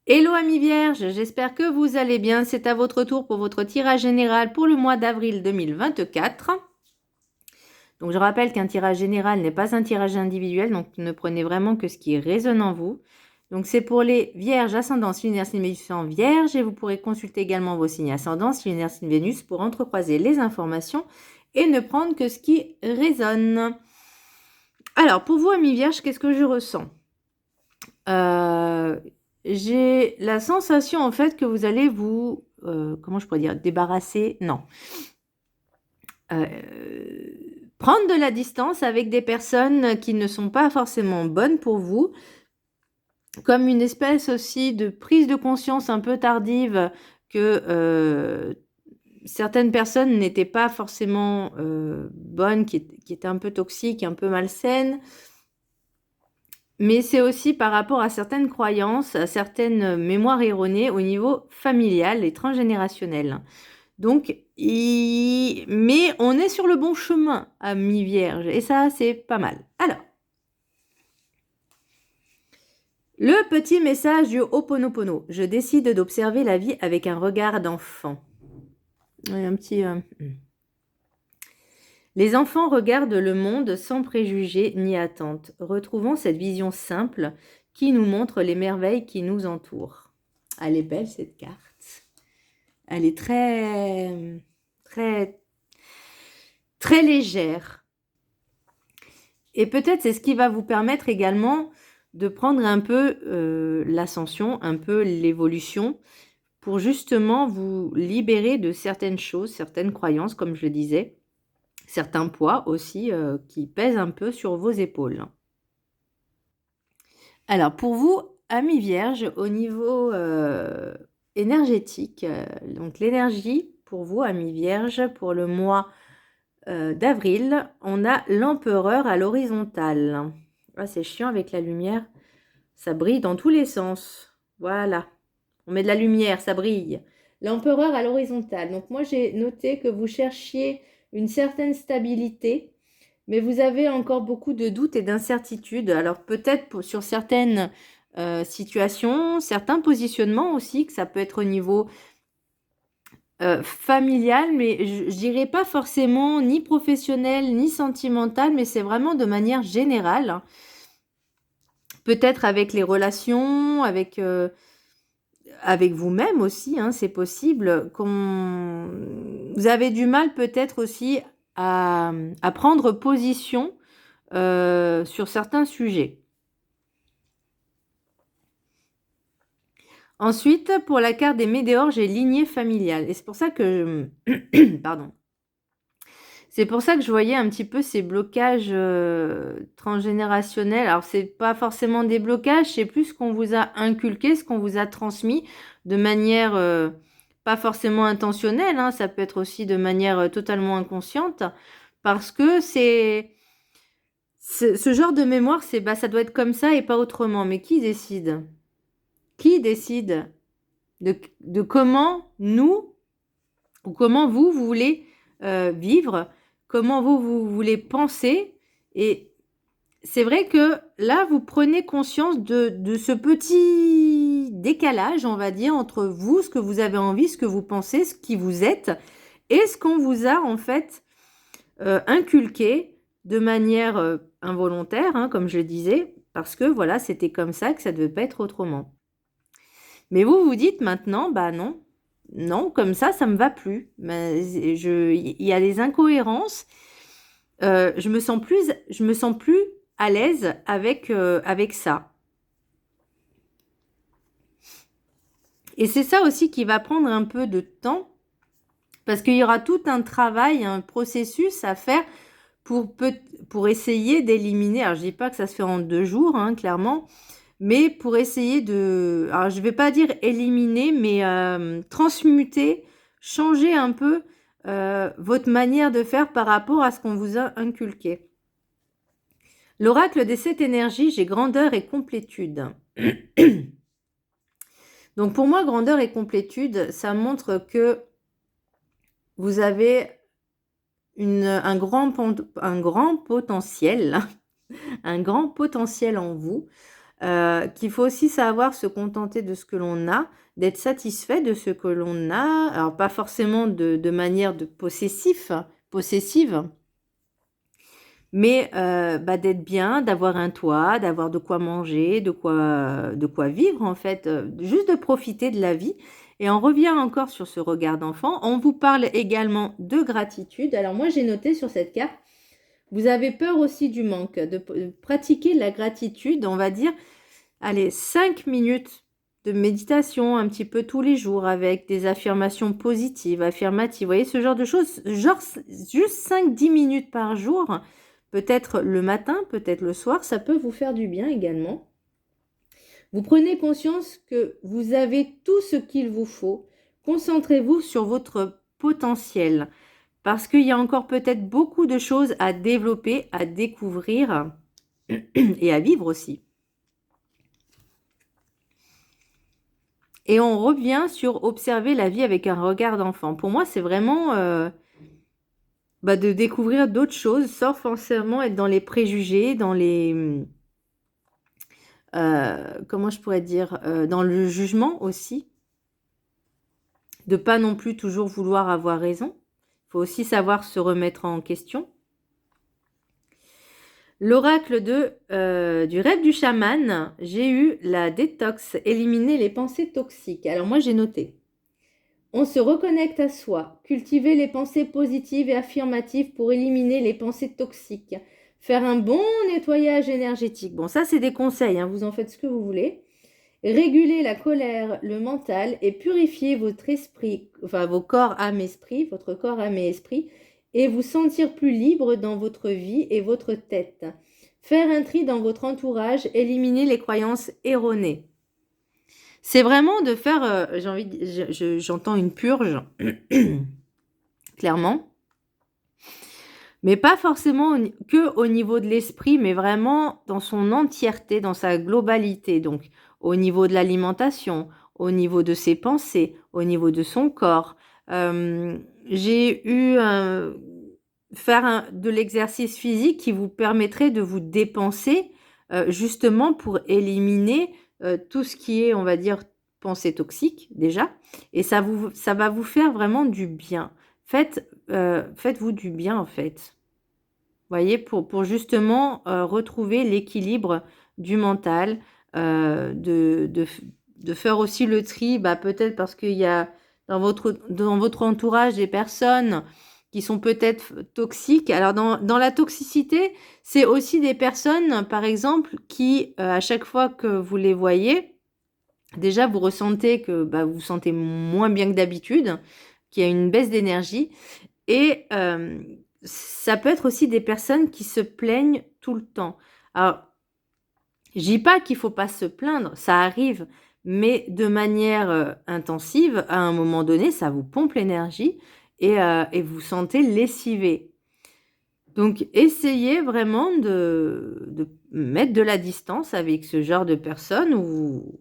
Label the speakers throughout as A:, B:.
A: Hello amis vierges, j'espère que vous allez bien. C'est à votre tour pour votre tirage général pour le mois d'avril 2024. Donc je rappelle qu'un tirage général n'est pas un tirage individuel, donc ne prenez vraiment que ce qui résonne en vous. Donc c'est pour les vierges, ascendant, lunaire, signe Vénus en vierge, et vous pourrez consulter également vos signes ascendants, lunaire, signe Vénus, pour entrecroiser les informations et ne prendre que ce qui résonne. Alors pour vous amis vierges, qu'est-ce que je ressens ? J'ai la sensation en fait que vous allez vous, comment je pourrais dire, débarrasser, non, prendre de la distance avec des personnes qui ne sont pas forcément bonnes pour vous, comme une espèce aussi de prise de conscience un peu tardive que certaines personnes n'étaient pas forcément bonnes, qui étaient un peu toxiques, un peu malsaines. Mais c'est aussi par rapport à certaines croyances, à certaines mémoires erronées au niveau familial et transgénérationnel. Donc, mais on est sur le bon chemin, amis vierges, et ça, c'est pas mal. Alors, le petit message du Ho'oponopono. Je décide d'observer la vie avec un regard d'enfant. Un petit... Les enfants regardent le monde sans préjugés ni attentes. Retrouvons cette vision simple qui nous montre les merveilles qui nous entourent. Elle est belle cette carte. Elle est très, très, très légère. Et peut-être c'est ce qui va vous permettre également de prendre un peu l'ascension, un peu l'évolution, pour justement vous libérer de certaines choses, certaines croyances, comme je le disais, certains poids aussi qui pèsent un peu sur vos épaules. Alors, pour vous, amis vierges, au niveau énergétique, donc l'énergie pour vous, amis vierges, pour le mois d'avril, on a l'empereur à l'horizontale. Ah, c'est chiant avec la lumière, ça brille dans tous les sens. Voilà, on met de la lumière, ça brille. L'empereur à l'horizontale. Donc moi, j'ai noté que vous cherchiez une certaine stabilité, mais vous avez encore beaucoup de doutes et d'incertitudes. Alors peut-être sur certaines situations, certains positionnements aussi, que ça peut être au niveau familial, mais je dirais pas forcément ni professionnel ni sentimental, mais c'est vraiment de manière générale. Peut-être avec les relations, avec vous-même aussi, hein, c'est possible. Vous avez du mal peut-être aussi à prendre position sur certains sujets. Ensuite, pour la carte des météores, j'ai lignée familiale. Et c'est pour ça que... Pardon. C'est pour ça que je voyais un petit peu ces blocages transgénérationnels. Alors, c'est pas forcément des blocages, c'est plus ce qu'on vous a inculqué, ce qu'on vous a transmis de manière pas forcément intentionnelle. Hein, ça peut être aussi de manière totalement inconsciente. Parce que ce genre de mémoire, ça doit être comme ça et pas autrement. Mais qui décide? Qui décide de comment nous, ou comment vous voulez vivre, comment vous voulez penser. Et c'est vrai que là, vous prenez conscience de ce petit décalage, on va dire, entre vous, ce que vous avez envie, ce que vous pensez, ce qui vous êtes, et ce qu'on vous a en fait inculqué de manière involontaire, hein, comme je le disais, parce que voilà, c'était comme ça, que ça ne devait pas être autrement. Mais vous vous dites maintenant, bah non, non, comme ça me va plus. Il y a des incohérences. Je me sens plus à l'aise avec ça. Et c'est ça aussi qui va prendre un peu de temps, parce qu'il y aura tout un travail, un processus à faire pour essayer d'éliminer. Alors je dis pas que ça se fait en 2 jours, hein, clairement. Mais pour essayer de, alors je ne vais pas dire éliminer, mais transmuter, changer un peu votre manière de faire par rapport à ce qu'on vous a inculqué. L'oracle des 7 énergies, j'ai grandeur et complétude. Donc pour moi, grandeur et complétude, ça montre que vous avez un grand potentiel, un grand potentiel en vous. qu'il faut aussi savoir se contenter de ce que l'on a, d'être satisfait de ce que l'on a, alors pas forcément de manière possessive, mais d'être bien, d'avoir un toit, d'avoir de quoi manger, de quoi vivre en fait, juste de profiter de la vie. Et on revient encore sur ce regard d'enfant. On vous parle également de gratitude. Alors moi j'ai noté sur cette carte, vous avez peur aussi du manque, de pratiquer la gratitude, on va dire, allez, 5 minutes de méditation un petit peu tous les jours avec des affirmations positives, affirmatives. Vous voyez, ce genre de choses, genre juste 5-10 minutes par jour, peut-être le matin, peut-être le soir, ça peut vous faire du bien également. Vous prenez conscience que vous avez tout ce qu'il vous faut. Concentrez-vous sur votre potentiel parce qu'il y a encore peut-être beaucoup de choses à développer, à découvrir et à vivre aussi. Et on revient sur observer la vie avec un regard d'enfant. Pour moi, c'est vraiment de découvrir d'autres choses, sans forcément être dans les préjugés, dans les... comment je pourrais dire, dans le jugement aussi. De pas non plus toujours vouloir avoir raison. Il faut aussi savoir se remettre en question. L'oracle du rêve du chaman, j'ai eu la détox, éliminer les pensées toxiques. Alors moi j'ai noté. On se reconnecte à soi, cultiver les pensées positives et affirmatives pour éliminer les pensées toxiques, faire un bon nettoyage énergétique. Bon, ça c'est des conseils, hein, vous en faites ce que vous voulez. Réguler la colère, le mental et purifier votre esprit, enfin vos corps, âme, esprit, votre corps, âme et esprit, et vous sentir plus libre dans votre vie et votre tête. Faire un tri dans votre entourage, éliminer les croyances erronées. C'est vraiment de faire, j'entends une purge, clairement, mais pas forcément que au niveau de l'esprit, mais vraiment dans son entièreté, dans sa globalité. Donc, au niveau de l'alimentation, au niveau de ses pensées, au niveau de son corps. J'ai eu de l'exercice physique qui vous permettrait de vous dépenser justement pour éliminer tout ce qui est, on va dire, pensée toxique déjà. Et ça va vous faire vraiment du bien. Faites-vous du bien en fait. Voyez, pour justement retrouver l'équilibre du mental, de faire aussi le tri, peut-être parce qu'il y a dans votre entourage des personnes qui sont peut-être toxiques. Alors dans la toxicité, c'est aussi des personnes, par exemple, qui à chaque fois que vous les voyez, déjà vous ressentez que vous vous sentez moins bien que d'habitude, qu'il y a une baisse d'énergie. Et ça peut être aussi des personnes qui se plaignent tout le temps. Alors, je dis pas qu'il faut pas se plaindre, ça arrive, mais de manière intensive, à un moment donné, ça vous pompe l'énergie et vous sentez lessivé. Donc, essayez vraiment de mettre de la distance avec ce genre de personnes ou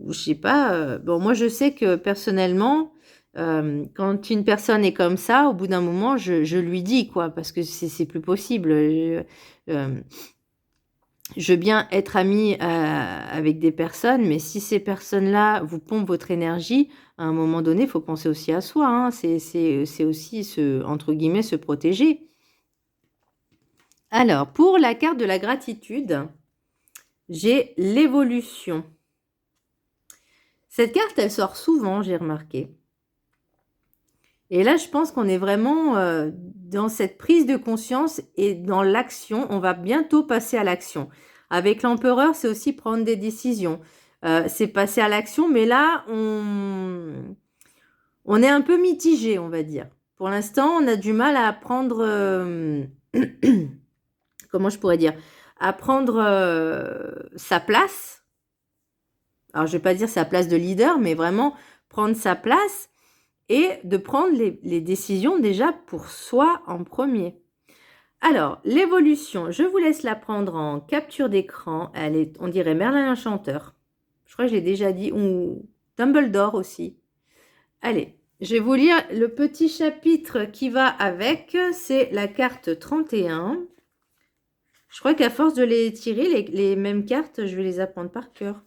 A: je sais pas. Bon, moi, je sais que personnellement, quand une personne est comme ça, au bout d'un moment, je lui dis, quoi, parce que c'est plus possible. Je veux bien être amie avec des personnes, mais si ces personnes-là vous pompent votre énergie, à un moment donné, il faut penser aussi à soi, hein. C'est aussi, entre guillemets, se protéger. Alors, pour la carte de la gratitude, j'ai l'évolution. Cette carte, elle sort souvent, j'ai remarqué. Et là, je pense qu'on est vraiment dans cette prise de conscience et dans l'action. On va bientôt passer à l'action. Avec l'empereur, c'est aussi prendre des décisions. C'est passer à l'action, mais là, on est un peu mitigé, on va dire. Pour l'instant, on a du mal à prendre... comment je pourrais dire? À prendre sa place. Alors, je ne vais pas dire sa place de leader, mais vraiment prendre sa place et de prendre les décisions déjà pour soi en premier. Alors, l'évolution, je vous laisse la prendre en capture d'écran. Elle est, on dirait Merlin l'Enchanteur. Je crois que j'ai déjà dit, ou Dumbledore aussi. Allez, je vais vous lire le petit chapitre qui va avec. C'est la carte 31. Je crois qu'à force de les tirer, les mêmes cartes, je vais les apprendre par cœur.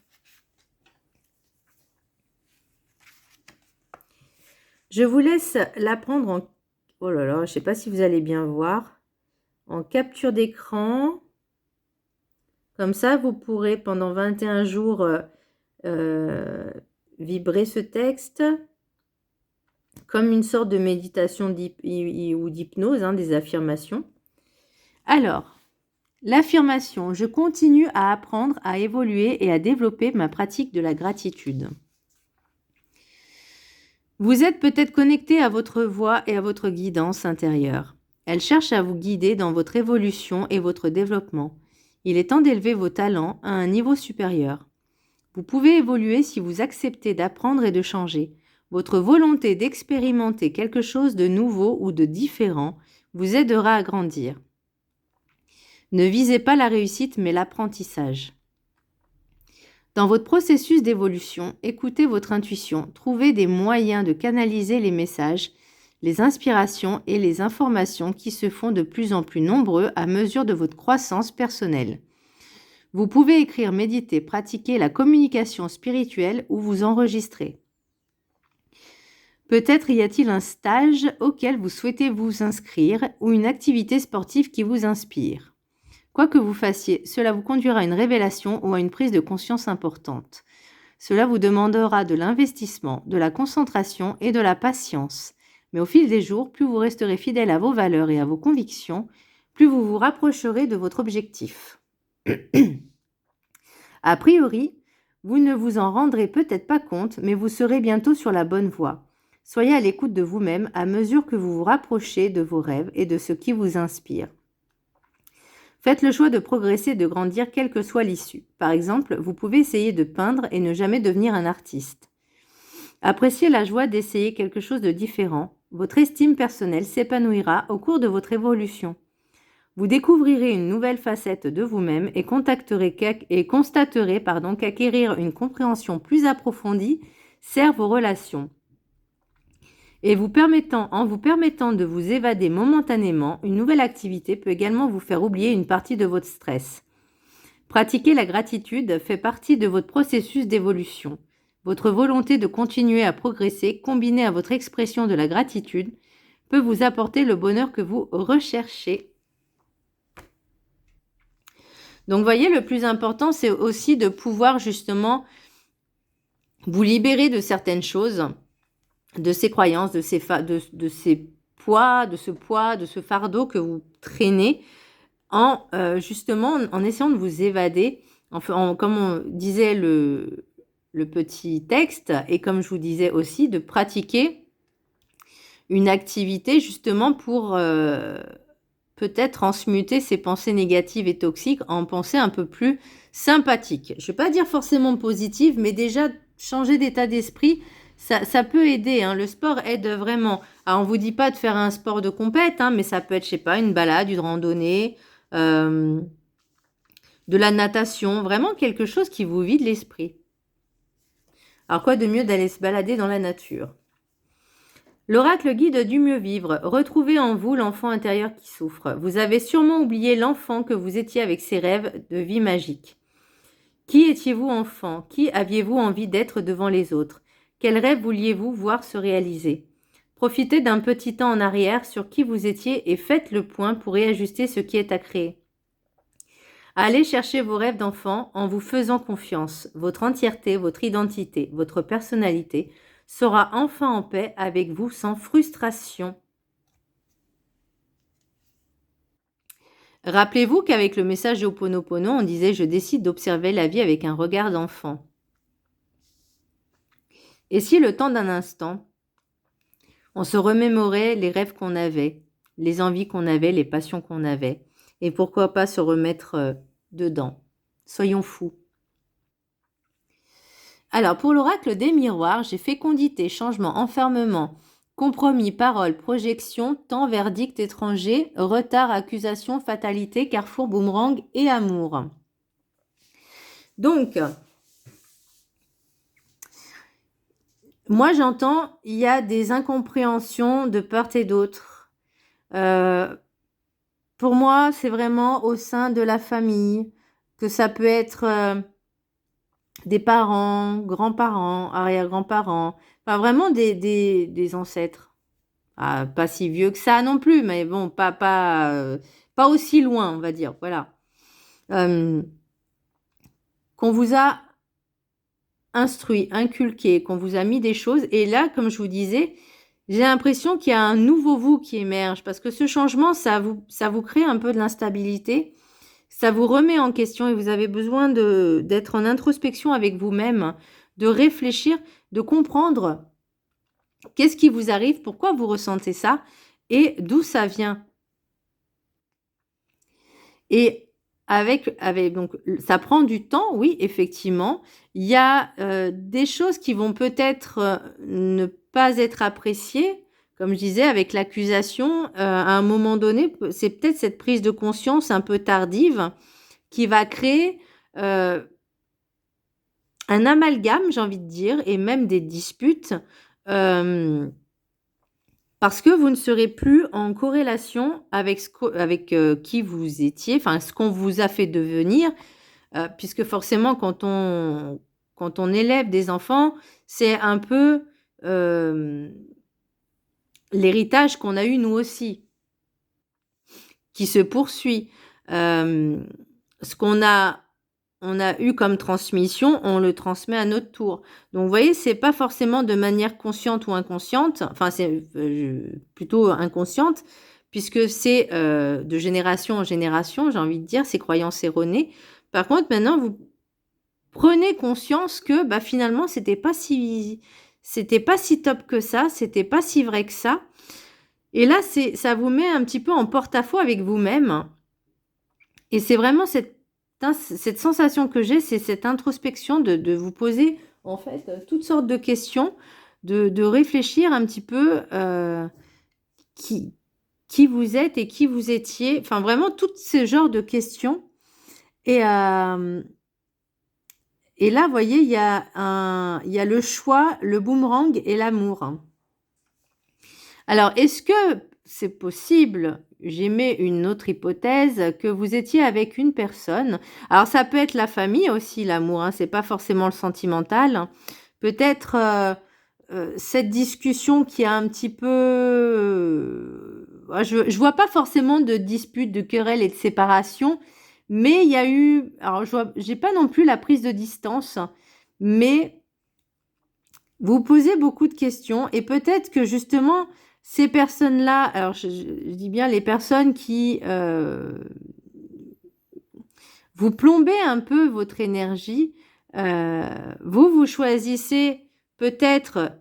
A: Je vous laisse l'apprendre en... Oh là là, je ne sais pas si vous allez bien voir. En capture d'écran. Comme ça, vous pourrez pendant 21 jours vibrer ce texte comme une sorte de méditation ou d'hypnose, hein, des affirmations. Alors, l'affirmation, je continue à apprendre, à évoluer et à développer ma pratique de la gratitude. Vous êtes peut-être connecté à votre voix et à votre guidance intérieure. Elle cherche à vous guider dans votre évolution et votre développement. Il est temps d'élever vos talents à un niveau supérieur. Vous pouvez évoluer si vous acceptez d'apprendre et de changer. Votre volonté d'expérimenter quelque chose de nouveau ou de différent vous aidera à grandir. Ne visez pas la réussite mais l'apprentissage. Dans votre processus d'évolution, écoutez votre intuition, trouvez des moyens de canaliser les messages, les inspirations et les informations qui se font de plus en plus nombreux à mesure de votre croissance personnelle. Vous pouvez écrire, méditer, pratiquer la communication spirituelle ou vous enregistrer. Peut-être y a-t-il un stage auquel vous souhaitez vous inscrire ou une activité sportive qui vous inspire. Quoi que vous fassiez, cela vous conduira à une révélation ou à une prise de conscience importante. Cela vous demandera de l'investissement, de la concentration et de la patience. Mais au fil des jours, plus vous resterez fidèle à vos valeurs et à vos convictions, plus vous vous rapprocherez de votre objectif. A priori, vous ne vous en rendrez peut-être pas compte, mais vous serez bientôt sur la bonne voie. Soyez à l'écoute de vous-même à mesure que vous vous rapprochez de vos rêves et de ce qui vous inspire. Faites le choix de progresser et de grandir quelle que soit l'issue. Par exemple, vous pouvez essayer de peindre et ne jamais devenir un artiste. Appréciez la joie d'essayer quelque chose de différent. Votre estime personnelle s'épanouira au cours de votre évolution. Vous découvrirez une nouvelle facette de vous-même et constaterez qu'acquérir une compréhension plus approfondie sert vos relations. Et en vous permettant de vous évader momentanément, une nouvelle activité peut également vous faire oublier une partie de votre stress. Pratiquer la gratitude fait partie de votre processus d'évolution. Votre volonté de continuer à progresser, combinée à votre expression de la gratitude, peut vous apporter le bonheur que vous recherchez. Donc, voyez, le plus important, c'est aussi de pouvoir justement vous libérer de certaines choses, de ces croyances, de ce fardeau que vous traînez, justement en essayant de vous évader, comme on disait le petit texte, et comme je vous disais aussi, de pratiquer une activité justement pour peut-être transmuter ces pensées négatives et toxiques en pensées un peu plus sympathiques. Je ne vais pas dire forcément positives, mais déjà changer d'état d'esprit, ça peut aider. Hein. Le sport aide vraiment. Alors, on ne vous dit pas de faire un sport de compète, hein, mais ça peut être, je ne sais pas, une balade, une randonnée, de la natation, vraiment quelque chose qui vous vide l'esprit. Alors, quoi de mieux d'aller se balader dans la nature? L'oracle guide du mieux vivre. Retrouvez en vous l'enfant intérieur qui souffre. Vous avez sûrement oublié l'enfant que vous étiez avec ses rêves de vie magique. Qui étiez-vous enfant? Qui aviez-vous envie d'être devant les autres? Quels rêves vouliez-vous voir se réaliser? Profitez d'un petit temps en arrière sur qui vous étiez et faites le point pour réajuster ce qui est à créer. Allez chercher vos rêves d'enfant en vous faisant confiance. Votre entièreté, votre identité, votre personnalité sera enfin en paix avec vous sans frustration. Rappelez-vous qu'avec le message de Ho'oponopono, on disait « Je décide d'observer la vie avec un regard d'enfant ». Et si le temps d'un instant, on se remémorait les rêves qu'on avait, les envies qu'on avait, les passions qu'on avait, et pourquoi pas se remettre dedans. Soyons fous. Alors, pour l'oracle des miroirs, j'ai fécondité, changement, enfermement, compromis, parole, projection, temps, verdict étranger, retard, accusation, fatalité, carrefour, boomerang et amour. Donc, moi j'entends, il y a des incompréhensions de part et d'autre. pour moi, c'est vraiment au sein de la famille, que ça peut être des parents, grands-parents, arrière-grands-parents, enfin vraiment des ancêtres. Ah, pas si vieux que ça non plus, mais bon, pas aussi loin, on va dire. Voilà. Euh, qu'on vous a instruit, inculqué, qu'on vous a mis des choses. Et là, comme je vous disais, j'ai l'impression qu'il y a un nouveau vous qui émerge parce que ce changement, ça vous crée un peu de l'instabilité. Ça vous remet en question et vous avez besoin d'être en introspection avec vous-même, de réfléchir, de comprendre qu'est-ce qui vous arrive, pourquoi vous ressentez ça et d'où ça vient. Et donc, ça prend du temps, oui, effectivement. Il y a des choses qui vont peut-être ne pas être appréciées, comme je disais, avec l'accusation. À un moment donné, c'est peut-être cette prise de conscience un peu tardive qui va créer un amalgame, j'ai envie de dire, et même des disputes. Parce que vous ne serez plus en corrélation avec, qui vous étiez, enfin ce qu'on vous a fait devenir, puisque forcément quand on élève des enfants, c'est un peu l'héritage qu'on a eu nous aussi, qui se poursuit. Ce on a eu comme transmission, on le transmet à notre tour. Donc, vous voyez, c'est pas forcément de manière consciente ou inconsciente, enfin, c'est plutôt inconsciente, puisque c'est de génération en génération, j'ai envie de dire, ces croyances erronées. Par contre, maintenant, vous prenez conscience que bah, finalement, c'était pas si top que ça, c'était pas si vrai que ça. Et là, ça vous met un petit peu en porte-à-faux avec vous-même. Et c'est vraiment cette sensation que j'ai, c'est cette introspection de vous poser en fait toutes sortes de questions, de réfléchir un petit peu qui vous êtes et qui vous étiez, enfin vraiment tous ces genres de questions. Et, et là, vous voyez, il y a le choix, le boomerang et l'amour. Alors, est-ce que c'est possible, j'émets une autre hypothèse, que vous étiez avec une personne. Alors, ça peut être la famille aussi, l'amour, hein, c'est pas forcément le sentimental. Peut-être cette discussion qui a un petit peu... je vois pas forcément de dispute, de querelle et de séparation, mais il y a eu... Alors, j'ai pas non plus la prise de distance, mais vous posez beaucoup de questions et peut-être que justement ces personnes-là, alors je dis bien les personnes qui vous plombez un peu votre énergie, vous choisissez peut-être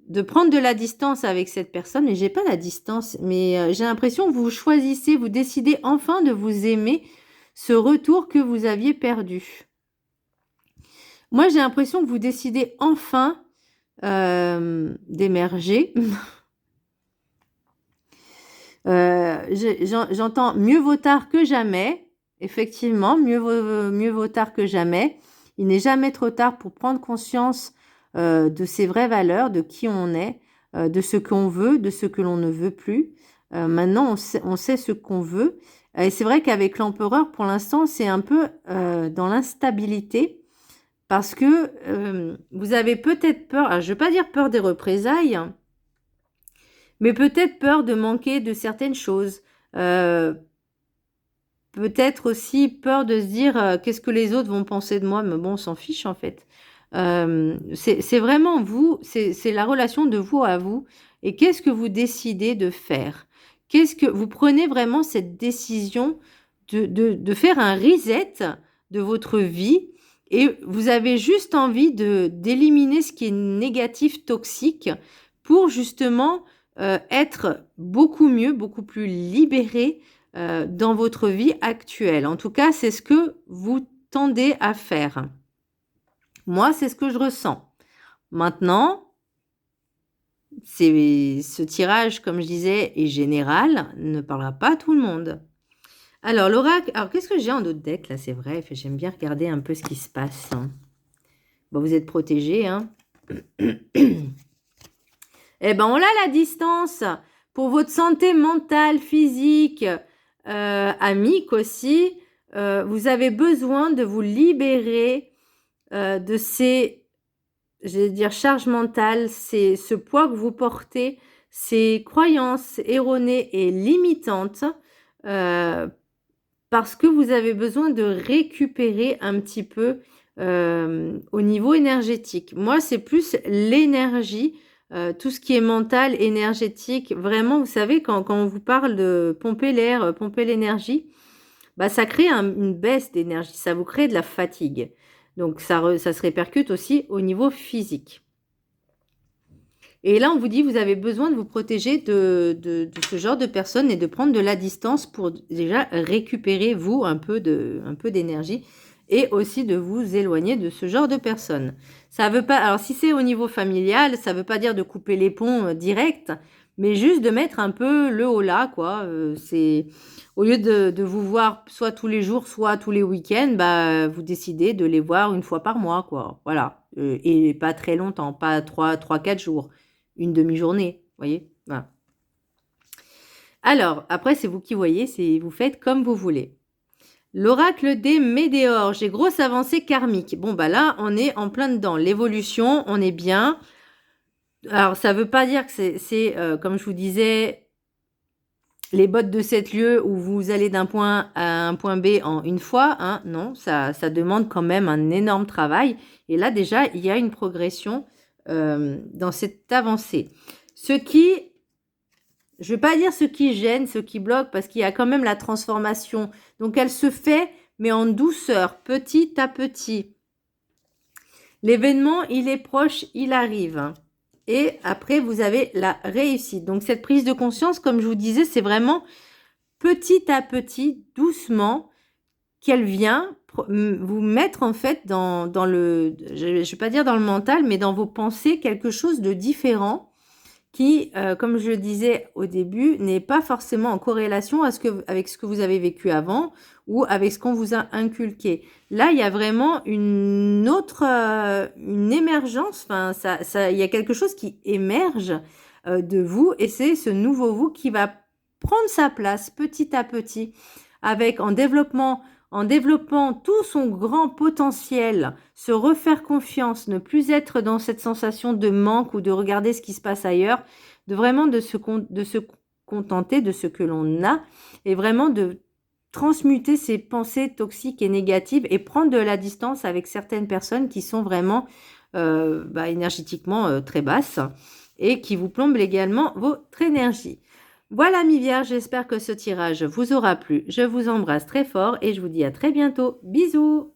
A: de prendre de la distance avec cette personne, mais j'ai pas la distance, mais j'ai l'impression que vous choisissez, vous décidez enfin de vous aimer, ce retour que vous aviez perdu. Moi, j'ai l'impression que vous décidez enfin d'émerger. J'entends mieux vaut tard que jamais. Effectivement, mieux vaut tard que jamais. Il n'est jamais trop tard pour prendre conscience de ses vraies valeurs, de qui on est, de ce qu'on veut, de ce que l'on ne veut plus. Maintenant, on sait ce qu'on veut. Et c'est vrai qu'avec l'empereur, pour l'instant, c'est un peu dans l'instabilité parce que vous avez peut-être peur, alors je ne vais pas dire peur des représailles, mais peut-être peur de manquer de certaines choses. Peut-être aussi peur de se dire qu'est-ce que les autres vont penser de moi, mais bon, on s'en fiche en fait. C'est vraiment vous, c'est la relation de vous à vous. Et qu'est-ce que vous décidez de faire? Qu'est-ce que vous prenez vraiment cette décision de faire un reset de votre vie et vous avez juste envie d'éliminer ce qui est négatif, toxique, pour justement être beaucoup mieux, beaucoup plus libéré dans votre vie actuelle. En tout cas, c'est ce que vous tendez à faire. Moi, c'est ce que je ressens. Maintenant, ce tirage, comme je disais, est général, ne parlera pas à tout le monde. Alors, l'oracle, alors qu'est-ce que j'ai en autre deck là? C'est vrai, j'aime bien regarder un peu ce qui se passe. Bon, vous êtes protégés, hein. Eh ben, on a la distance pour votre santé mentale, physique, amique aussi, vous avez besoin de vous libérer de ces, je vais dire, charges mentales, ce poids que vous portez, ces croyances erronées et limitantes, euh, parce que vous avez besoin de récupérer un petit peu au niveau énergétique. Moi, c'est plus l'énergie, tout ce qui est mental, énergétique. Vraiment, vous savez, quand on vous parle de pomper l'air, pomper l'énergie, bah, ça crée une baisse d'énergie, ça vous crée de la fatigue. Donc, ça se répercute aussi au niveau physique. Et là, on vous dit, vous avez besoin de vous protéger de ce genre de personnes et de prendre de la distance pour déjà récupérer, vous, un peu d'énergie et aussi de vous éloigner de ce genre de personnes. Ça veut pas, alors si c'est au niveau familial, ça veut pas dire de couper les ponts direct, mais juste de mettre un peu le haut là, quoi. C'est au lieu de vous voir soit tous les jours, soit tous les week-ends, bah, vous décidez de les voir une fois par mois, quoi. Voilà. Et pas très longtemps, pas 4 jours, une demi-journée, voyez. Voilà. Alors, après, c'est vous qui voyez, vous faites comme vous voulez. L'oracle des Médéors, j'ai grosse avancée karmique. Bon, bah là, on est en plein dedans. L'évolution, on est bien. Alors, ça veut pas dire que c'est comme je vous disais, les bottes de 7 lieues où vous allez d'un point A à un point B en une fois. Hein, non, ça demande quand même un énorme travail. Et là, déjà, il y a une progression dans cette avancée. Je ne vais pas dire ce qui gêne, ce qui bloque, parce qu'il y a quand même la transformation. Donc, elle se fait, mais en douceur, petit à petit. L'événement, il est proche, il arrive. Et après, vous avez la réussite. Donc, cette prise de conscience, comme je vous disais, c'est vraiment petit à petit, doucement, qu'elle vient vous mettre en fait dans le, je ne vais pas dire dans le mental, mais dans vos pensées, quelque chose de différent qui, comme je le disais au début, n'est pas forcément en corrélation avec ce que vous avez vécu avant ou avec ce qu'on vous a inculqué. Là, il y a vraiment une autre, une émergence, enfin, il y a quelque chose qui émerge de vous et c'est ce nouveau vous qui va prendre sa place petit à petit avec en développant tout son grand potentiel, se refaire confiance, ne plus être dans cette sensation de manque ou de regarder ce qui se passe ailleurs, de vraiment de se contenter de ce que l'on a et vraiment de transmuter ses pensées toxiques et négatives et prendre de la distance avec certaines personnes qui sont vraiment énergétiquement très basses et qui vous plombent également votre énergie. Voilà mes vierges, j'espère que ce tirage vous aura plu. Je vous embrasse très fort et je vous dis à très bientôt. Bisous!